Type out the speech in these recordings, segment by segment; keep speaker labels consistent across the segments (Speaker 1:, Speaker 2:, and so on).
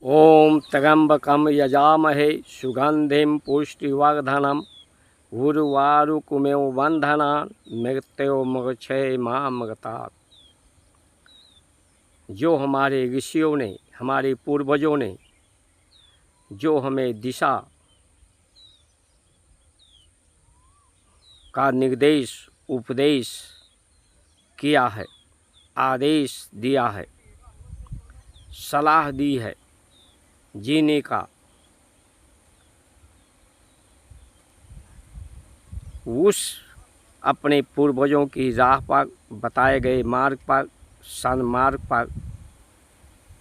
Speaker 1: ओम त्र्यंबकं यजामहे सुगंधिं पुष्टिवर्धनम् उर्वारुकमेव बंधनान् मृत्योर्मुक्षयेमामृतात्। जो हमारे ऋषियों ने, हमारे पूर्वजों ने जो हमें दिशा का निर्देश उपदेश किया है, आदेश दिया है, सलाह दी है जीने का, उस अपने पूर्वजों की राह पर बताए गए मार्ग पर, सन्मार्ग पर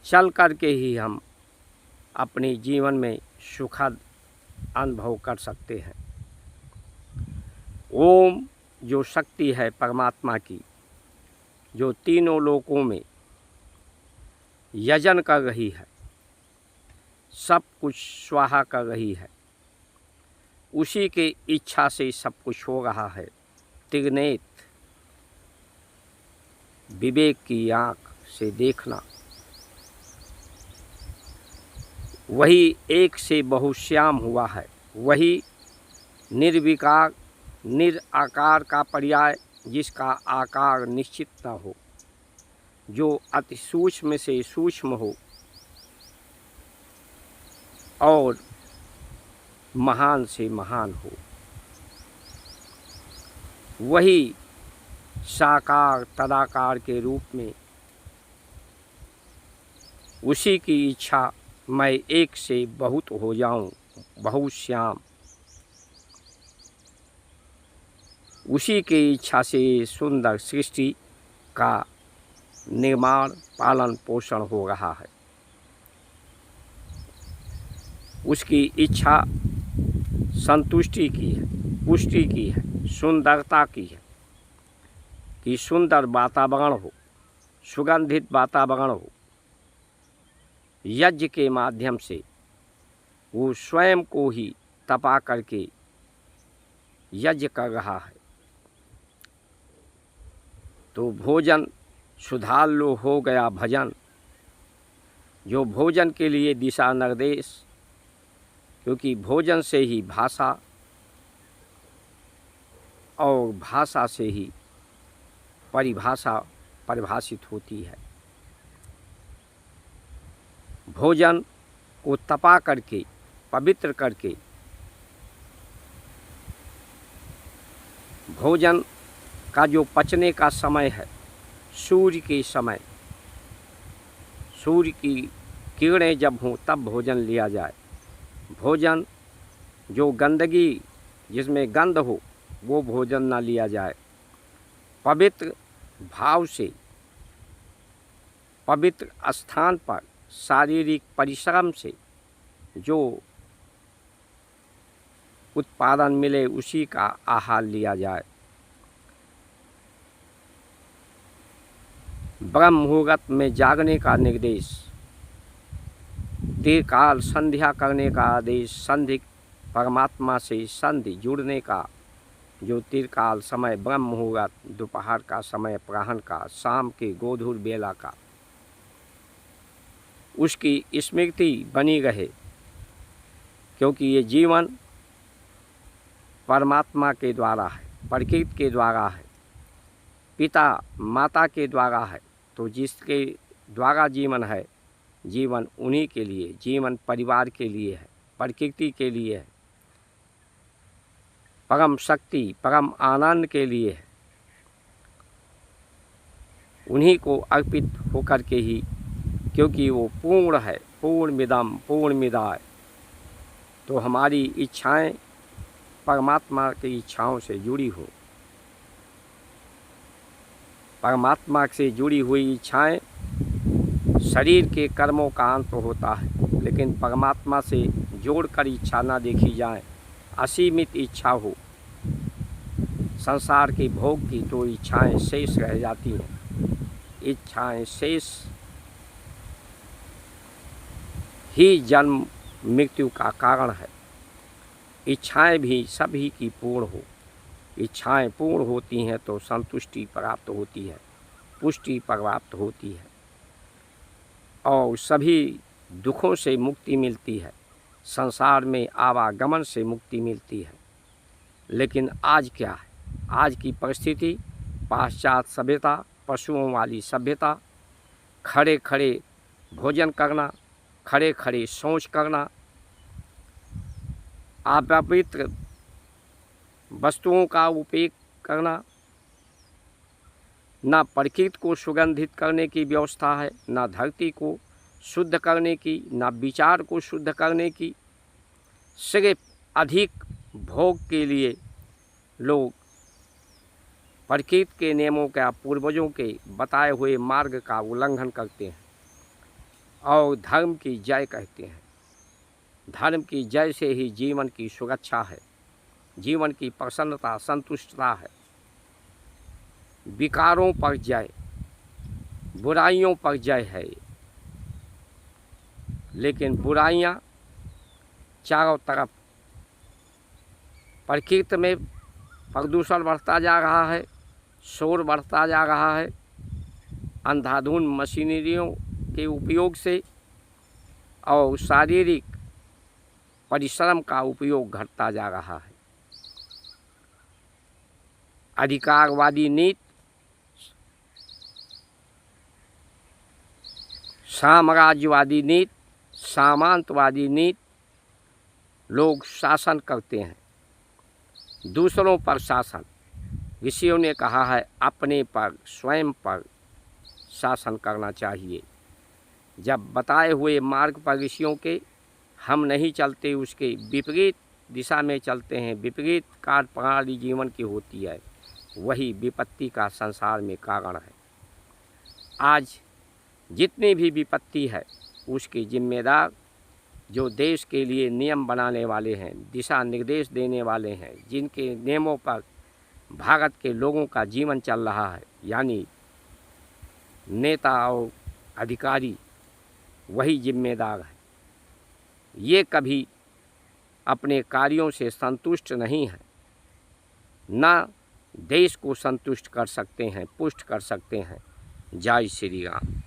Speaker 1: चल कर के ही हम अपने जीवन में सुखद अनुभव कर सकते हैं। ओम जो शक्ति है परमात्मा की, जो तीनों लोकों में यजन कर रही है, सब कुछ स्वाहा कर रही है, उसी के इच्छा से सब कुछ हो रहा है। त्रिनेत्र विवेक की आँख से देखना, वही एक से बहुश्याम हुआ है, वही निर्विकार निराकार का पर्याय, जिसका आकार निश्चित न हो, जो अति सूक्ष्म से सूक्ष्म हो और महान से महान हो, वही साकार तदाकार के रूप में, उसी की इच्छा मैं एक से बहुत हो जाऊं, बहुश्याम, उसी की इच्छा से सुंदर सृष्टि का निर्माण पालन पोषण हो रहा है। उसकी इच्छा संतुष्टि की है, पुष्टि की है, सुंदरता की है कि सुंदर वातावरण हो, सुगंधित वातावरण हो। यज्ञ के माध्यम से वो स्वयं को ही तपा करके यज्ञ कर रहा है। तो भोजन सुधार लो हो गया भजन, जो भोजन के लिए दिशा निर्देश, क्योंकि भोजन से ही भाषा और भाषा से ही परिभाषा परिभाषित होती है। भोजन को तपा करके, पवित्र करके, भोजन का जो पचने का समय है, सूर्य के समय, सूर्य की किरणें जब हों तब भोजन लिया जाए। भोजन जो गंदगी, जिसमें गंध हो, वो भोजन ना लिया जाए। पवित्र भाव से, पवित्र स्थान पर शारीरिक परिश्रम से जो उत्पादन मिले, उसी का आहार लिया जाए। ब्रह्म मुहूर्त में जागने का निर्देश, त्रिकाल संध्या करने का आदेश, संधि परमात्मा से संधि जुड़ने का जो त्रिकाल समय, ब्रह्म मुहूर्त, दोपहर का समय, अपराह्न का, शाम के गोधूल बेला का, उसकी स्मृति बनी रहे, क्योंकि ये जीवन परमात्मा के द्वारा है, प्रकृति के द्वारा है, पिता माता के द्वारा है। तो जिसके द्वारा जीवन है, जीवन उन्हीं के लिए, जीवन परिवार के लिए है, प्रकृति के लिए है, परम शक्ति परम आनंद के लिए है। उन्हीं को अर्पित होकर के ही, क्योंकि वो पूर्ण है, पूर्णमिदं पूर्णमिदाय। तो हमारी इच्छाएं परमात्मा की इच्छाओं से जुड़ी हो, परमात्मा से जुड़ी हुई इच्छाएं शरीर के कर्मों का अंत होता है, लेकिन परमात्मा से जोड़कर इच्छा ना देखी जाए, असीमित इच्छा हो संसार के भोग की, तो इच्छाएं शेष रह जाती हैं। इच्छाएं शेष ही जन्म मृत्यु का कारण है। इच्छाएं भी सभी की पूर्ण हो, इच्छाएं पूर्ण होती हैं तो संतुष्टि प्राप्त होती है, पुष्टि प्राप्त होती है, और सभी दुखों से मुक्ति मिलती है, संसार में आवागमन से मुक्ति मिलती है। लेकिन आज क्या है? आज की परिस्थिति पाश्चात्य सभ्यता, पशुओं वाली सभ्यता, खड़े खड़े भोजन करना, खड़े खड़े शौच करना, अपवित्र वस्तुओं का उपयोग करना, ना प्रकृति को सुगंधित करने की व्यवस्था है, ना धरती को शुद्ध करने की, ना विचार को शुद्ध करने की। सिर्फ अधिक भोग के लिए लोग प्रकृति के नियमों का, पूर्वजों के बताए हुए मार्ग का उल्लंघन करते हैं और धर्म की जय कहते हैं। धर्म की जय से ही जीवन की सुरक्षा है, जीवन की प्रसन्नता, संतुष्टता है। विकारों पर जय, बुराइयों पर जय है। लेकिन बुराइयां चारों तरफ, प्रकृति में प्रदूषण बढ़ता जा रहा है, शोर बढ़ता जा रहा है, अंधाधुंध मशीनरियों के उपयोग से और शारीरिक परिश्रम का उपयोग घटता जा रहा है। अधिकारवादी नीति, साम्राज्यवादी नीति, सामंतवादी नीति, लोग शासन करते हैं, दूसरों पर शासन। ऋषियों ने कहा है अपने पर, स्वयं पर शासन करना चाहिए। जब बताए हुए मार्ग पर ऋषियों के हम नहीं चलते, उसके विपरीत दिशा में चलते हैं, विपरीत कार्य प्रणाली जीवन की होती है, वही विपत्ति का संसार में कारण है। आज जितनी भी विपत्ति है उसके जिम्मेदार जो देश के लिए नियम बनाने वाले हैं, दिशा निर्देश देने वाले हैं, जिनके नियमों पर भारत के लोगों का जीवन चल रहा है, यानी नेता और अधिकारी, वही जिम्मेदार है। ये कभी अपने कार्यों से संतुष्ट नहीं है, ना देश को संतुष्ट कर सकते हैं, पुष्ट कर सकते हैं। जय श्री राम।